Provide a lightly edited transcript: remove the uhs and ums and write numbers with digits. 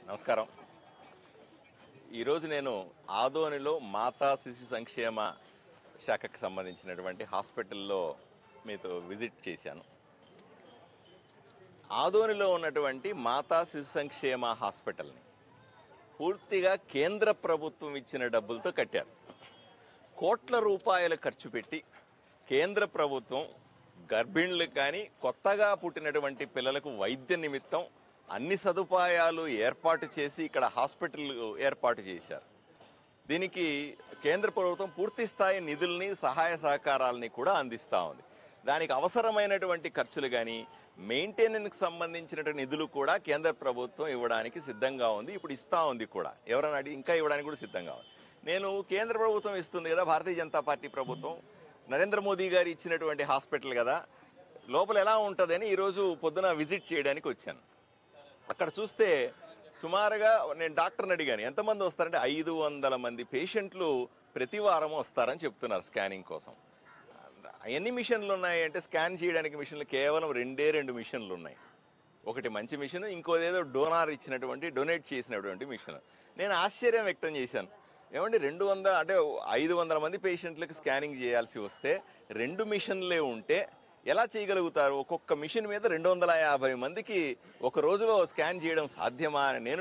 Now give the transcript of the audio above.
నమస్కారం. ఈరోజు నేను ఆదోనిలో మాతా శిశు సంక్షేమ శాఖకు సంబంధించినటువంటి హాస్పిటల్లో మీతో విజిట్ చేశాను. ఆదోనిలో ఉన్నటువంటి మాతా శిశు సంక్షేమ హాస్పిటల్ని పూర్తిగా కేంద్ర ప్రభుత్వం ఇచ్చిన డబ్బులతో కట్టారు. కోట్ల రూపాయలు ఖర్చు పెట్టి కేంద్ర ప్రభుత్వం గర్భిణులకు కానీ కొత్తగా పుట్టినటువంటి పిల్లలకు వైద్య నిమిత్తం అన్ని సదుపాయాలు ఏర్పాటు చేసి ఇక్కడ హాస్పిటల్ ఏర్పాటు చేశారు. దీనికి కేంద్ర ప్రభుత్వం పూర్తి స్థాయి నిధుల్ని సహాయ సహకారాలని కూడా అందిస్తూ ఉంది. దానికి అవసరమైనటువంటి ఖర్చులు కానీ మెయింటెనెన్స్కి సంబంధించిన నిధులు కూడా కేంద్ర ప్రభుత్వం ఇవ్వడానికి సిద్ధంగా ఉంది. ఇప్పుడు ఇస్తూ ఉంది కూడా, ఎవరైనా అడిగి ఇంకా ఇవ్వడానికి కూడా సిద్ధంగా ఉంది. నేను కేంద్ర ప్రభుత్వం ఇస్తుంది కదా, భారతీయ జనతా పార్టీ ప్రభుత్వం నరేంద్ర మోదీ గారు ఇచ్చినటువంటి హాస్పిటల్ కదా, లోపల ఎలా ఉంటుందని ఈరోజు పొద్దున విజిట్ చేయడానికి వచ్చాను. అక్కడ చూస్తే సుమారుగా నేను డాక్టర్ని అడిగాను, ఎంతమంది వస్తారంటే 500 మంది పేషెంట్లు ప్రతి వారం వస్తారని చెప్తున్నారు స్కానింగ్ కోసం. ఎన్ని మిషన్లు ఉన్నాయి అంటే స్కాన్ చేయడానికి మిషన్లు కేవలం 2 మిషన్లు ఉన్నాయి. ఒకటి మంచి మిషన్, ఇంకోదేదో డొనేట్ చేసినటువంటి మిషన్. నేను ఆశ్చర్యం వ్యక్తం చేశాను. ఏమంటే 200 అంటే 500 మంది పేషెంట్లకు స్కానింగ్ చేయాల్సి వస్తే 2 మిషన్లే ఉంటే ఎలా చేయగలుగుతారు? ఒక్కొక్క మిషన్ మీద 250 మందికి ఒక రోజులో స్కాన్ చేయడం సాధ్యమా అని నేను